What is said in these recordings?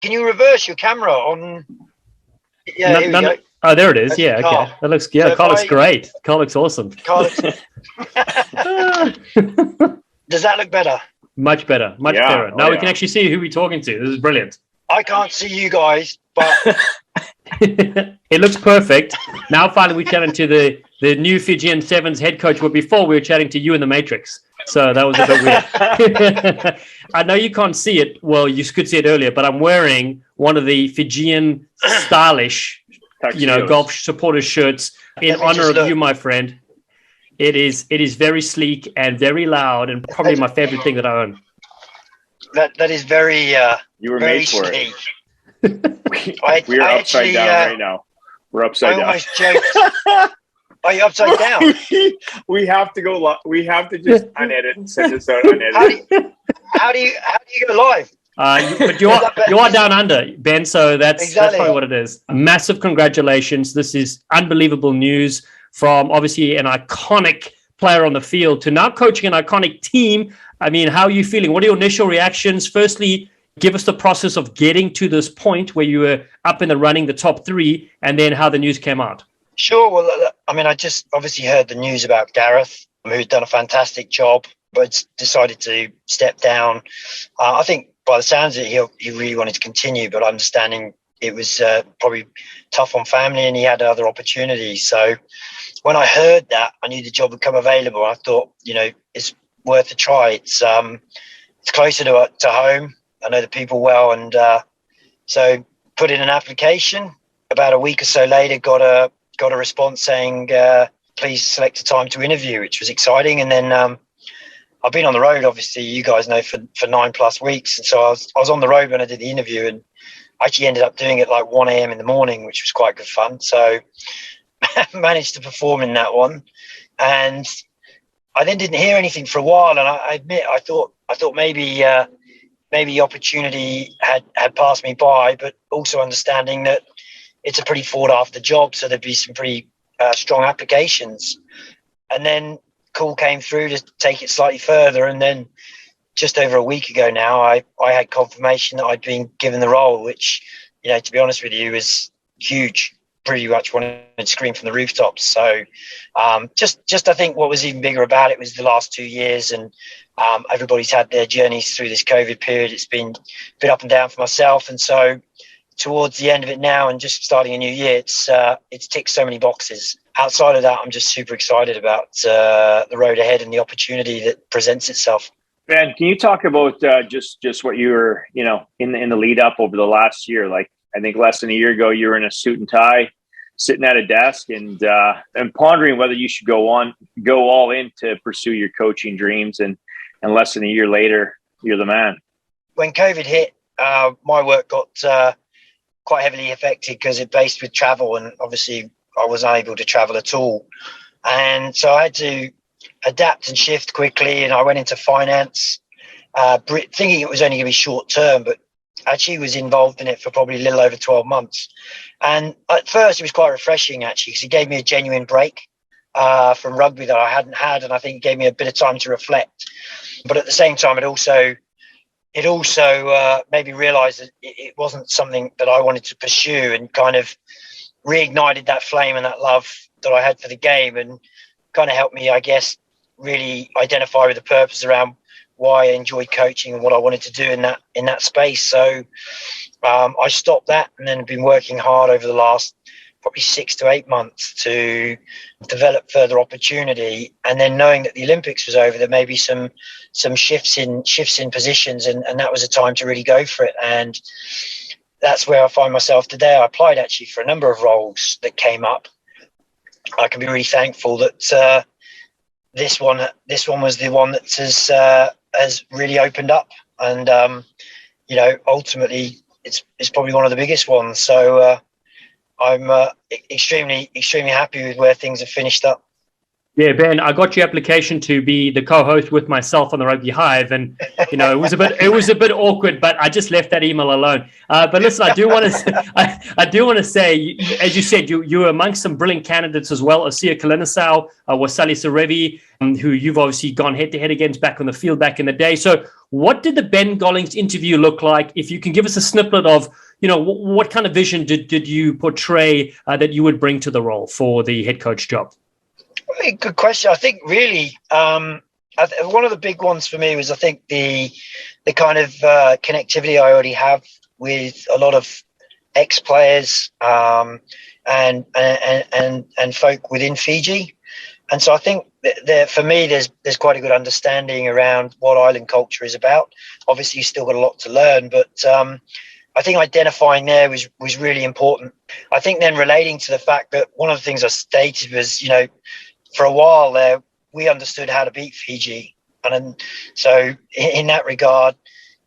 Can you reverse your camera on? Yeah, here we go. Oh, there it is. Yeah, okay. Carl. That looks. Yeah, so Carl looks great. Carl looks awesome. Carl looks... Does that look better? Much better. Much better. Now we can actually see who we're talking to. This is brilliant. I can't see you guys, but it looks perfect. Now finally we're chatting to the new Fijian Sevens head coach. Well, before we were chatting to you in the Matrix. So that was a bit weird. I know you can't see it. Well, you could see it earlier, but I'm wearing one of the Fijian stylish, golf supporter shirts in honor of you, my friend. It is very sleek and very loud, and probably my favorite thing that I own. That is very. You were very made for sleek. it. We're upside down right now. We're upside down. I almost joked. Are you upside down? We have to go. We have to just unedit and send this out unedited. How do you go live? But you are down under, Ben. So that's probably what it is. Massive congratulations! This is unbelievable news from obviously an iconic player on the field to now coaching an iconic team. I mean, how are you feeling? What are your initial reactions? Firstly, give us the process of getting to this point where you were up in the running, the top three, and then how the news came out. Sure. Well, I mean, I just obviously heard the news about Gareth, who's done a fantastic job, but decided to step down. I think by the sounds of it, he really wanted to continue, but understanding it was probably tough on family and he had other opportunities. So when I heard that, I knew the job would come available. I thought, it's worth a try. It's closer to home. I know the people well. And so put in an application. About a week or so later, got a response saying, please select a time to interview, which was exciting. And then I've been on the road, obviously, you guys know, for 9+ weeks. And so I was on the road when I did the interview, and I actually ended up doing it like 1 a.m. in the morning, which was quite good fun. So managed to perform in that one. And I then didn't hear anything for a while. And I admit, I thought maybe the opportunity had passed me by, but also understanding that it's a pretty sought after job. So there'd be some pretty strong applications. And then call came through to take it slightly further. And then just over a week ago now, I had confirmation that I'd been given the role, which, to be honest with you, is huge. Pretty much wanted to scream from the rooftops. So just I think what was even bigger about it was the last 2 years, and everybody's had their journeys through this COVID period. It's been a bit up and down for myself. And so towards the end of it now and just starting a new year, it's ticked so many boxes. Outside of that, I'm just super excited about the road ahead and the opportunity that presents itself. Ben, can you talk about just what you were, in the lead up over the last year? Like, I think less than a year ago, you were in a suit and tie, sitting at a desk and pondering whether you should go all in to pursue your coaching dreams. And less than a year later, you're the man. When COVID hit, my work got quite heavily affected because it based with travel, and obviously I wasn't able to travel at all. And so I had to adapt and shift quickly, and I went into finance, thinking it was only going to be short term, but actually was involved in it for probably a little over 12 months. And at first it was quite refreshing, actually, because it gave me a genuine break from rugby that I hadn't had, and I think it gave me a bit of time to reflect. But at the same time, it also made me realise that it wasn't something that I wanted to pursue, and kind of reignited that flame and that love that I had for the game, and kind of helped me, I guess, really identify with the purpose around why I enjoyed coaching and what I wanted to do in that space. So I stopped that, and then been working hard over the last probably 6 to 8 months to develop further opportunity. And then knowing that the Olympics was over, there may be some shifts in positions, and that was a time to really go for it. And that's where I find myself today. I applied actually for a number of roles that came up. I can be really thankful that this one was the one that has really opened up, and ultimately it's probably one of the biggest ones. So I'm extremely happy with where things have finished up. Yeah, Ben, I got your application to be the co-host with myself on the Rugby Hive, and it was a bit awkward, but I just left that email alone. But listen, I do want to say, as you said, you were amongst some brilliant candidates as well. Asia Kalinisau, Wasali Sarevi, who you've obviously gone head to head against back on the field back in the day. So, what did the Ben Gollings interview look like? If you can give us a snippet of, what kind of vision did you portray that you would bring to the role for the head coach job? Good question. I think really one of the big ones for me was, I think, the kind of connectivity I already have with a lot of ex-players and folk within Fiji. And so I think that for me, there's quite a good understanding around what island culture is about. Obviously, you've still got a lot to learn, but I think identifying there was really important. I think then relating to the fact that one of the things I stated was, for a while there, we understood how to beat Fiji. And so in that regard,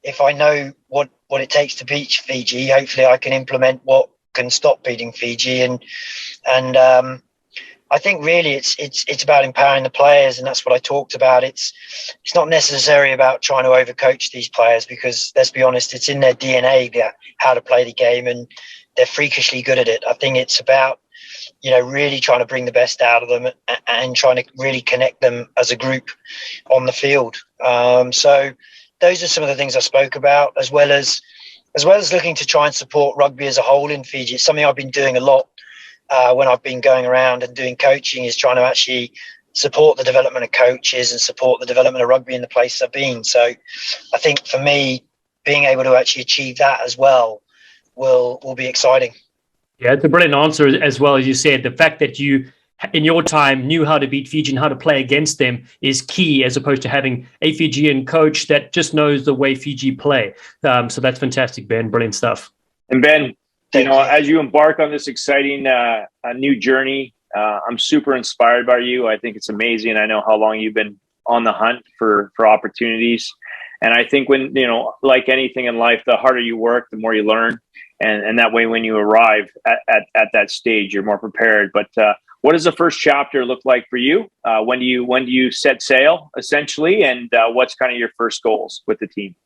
if I know what it takes to beat Fiji, hopefully I can implement what can stop beating Fiji. And I think really it's about empowering the players, and that's what I talked about. It's not necessarily about trying to overcoach these players, because let's be honest, it's in their DNA how to play the game, and they're freakishly good at it. I think it's about really trying to bring the best out of them and trying to really connect them as a group on the field. So those are some of the things I spoke about, as well as looking to try and support rugby as a whole in Fiji. It's something I've been doing a lot when I've been going around and doing coaching, is trying to actually support the development of coaches and support the development of rugby in the places I've been. So I think for me, being able to actually achieve that as well will be exciting. Yeah, it's a brilliant answer as well. As you said, the fact that you, in your time, knew how to beat Fiji and how to play against them is key, as opposed to having a Fijian coach that just knows the way Fiji play. So that's fantastic, Ben. Brilliant stuff. And Ben, as you embark on this exciting new journey, I'm super inspired by you. I think it's amazing. I know how long you've been on the hunt for opportunities. And I think when, like anything in life, the harder you work, the more you learn. And that way, when you arrive at that stage, you're more prepared. But what does the first chapter look like for you? When do you set sail, essentially? And what's kind of your first goals with the team?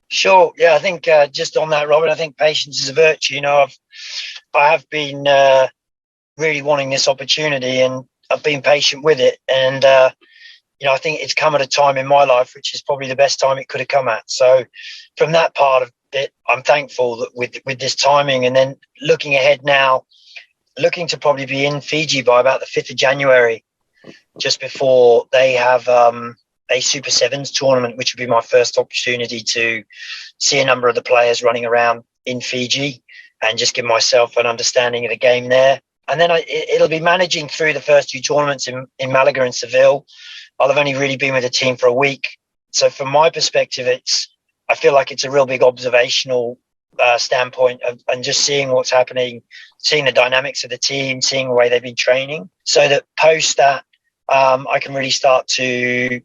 Sure. Yeah, I think just on that, Robert, I think patience is a virtue. I have been really wanting this opportunity, and I've been patient with it. And I think it's come at a time in my life which is probably the best time it could have come at. So from that part of it, I'm thankful that with this timing. And then looking ahead now, looking to probably be in Fiji by about the 5th of January, just before they have a Super Sevens tournament, which would be my first opportunity to see a number of the players running around in Fiji and just give myself an understanding of the game there. And then it'll be managing through the first 2 tournaments in Malaga and Seville. I'll have only really been with the team for a week. So from my perspective, I feel like it's a real big observational standpoint and just seeing what's happening, seeing the dynamics of the team, seeing the way they've been training, so that post that I can really start to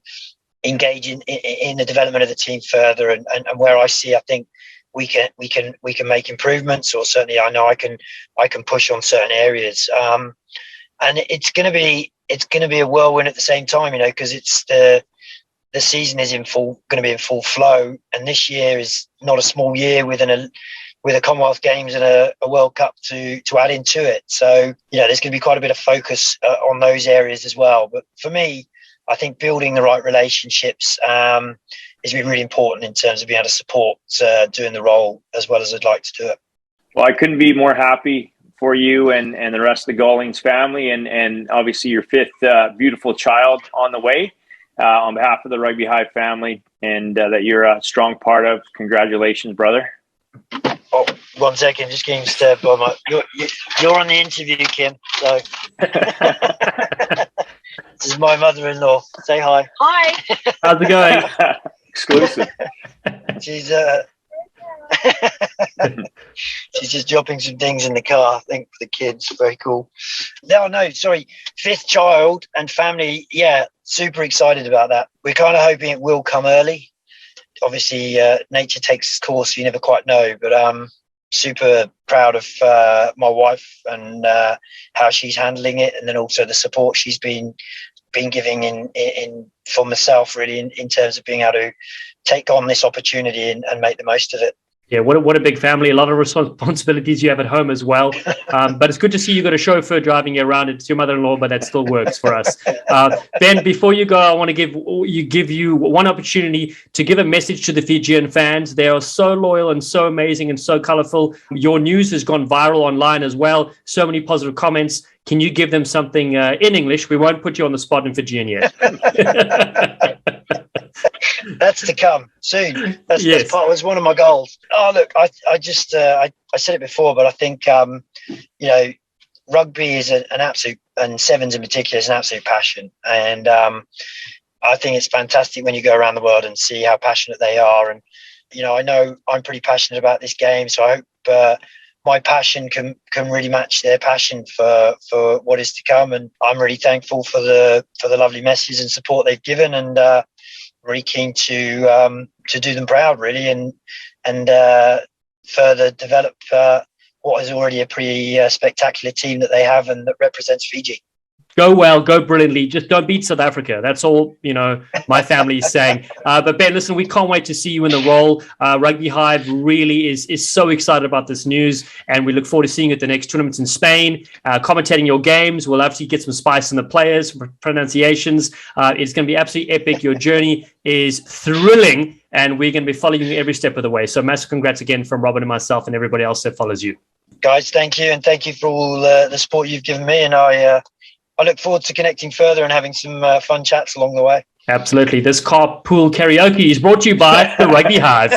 engage in the development of the team further, and where I think we can make improvements, or certainly I know I can push on certain areas. And it's going to be a whirlwind at the same time, because it's the season is going to be in full flow, and this year is not a small year with a Commonwealth Games and a World Cup to add into it. So there's going to be quite a bit of focus on those areas as well. But for me, I think building the right relationships is really important in terms of being able to support doing the role as well as I'd like to do it. Well, I couldn't be more happy for you and the rest of the Gollings family, and obviously your 5th beautiful child on the way. On behalf of the Rugby Hive family, and that you're a strong part of. Congratulations, brother. Oh, 1 second, just getting disturbed by you're on the interview, Kim. So this is my mother-in-law. Say hi. Hi. How's it going? Exclusive. She's she's just dropping some things in the car, I think, for the kids. Very cool. No, sorry. 5th child and family. Yeah, super excited about that. We're kind of hoping it will come early. Obviously, nature takes its course, so you never quite know. But super proud of my wife and how she's handling it, and then also the support she's been been giving in for myself, really, in terms of being able to take on this opportunity and make the most of it. Yeah, what a big family. A lot of responsibilities you have at home as well. But it's good to see you got a chauffeur driving you around. It's your mother-in-law, but that still works for us. Ben, before you go, I want to give you one opportunity to give a message to the Fijian fans. They are so loyal and so amazing and so colorful. Your news has gone viral online as well. So many positive comments. Can you give them something in English? We won't put you on the spot in Fijian yet. That's to come soon. That's was one of my goals. Oh, look, I said it before, but I think rugby is an absolute, and sevens in particular, is an absolute passion. And I think it's fantastic when you go around the world and see how passionate they are. And I know I'm pretty passionate about this game, so I hope my passion can really match their passion for what is to come. And I'm really thankful for the lovely messages and support they've given, and really keen to do them proud, really, and further develop what is already a pretty spectacular team that they have and that represents Fiji. Go well, go brilliantly. Just don't beat South Africa. That's all, my family is saying. But Ben, listen, we can't wait to see you in the role. Rugby Hive really is so excited about this news, and we look forward to seeing you at the next tournaments in Spain, commentating your games. We'll obviously get some spice in the players, pronunciations. It's going to be absolutely epic. Your journey is thrilling, and we're going to be following you every step of the way. So massive congrats again from Robin and myself and everybody else that follows you. Guys, thank you, and thank you for all the support you've given me, and I look forward to connecting further and having some fun chats along the way. Absolutely. This carpool karaoke is brought to you by the Rugby Hive.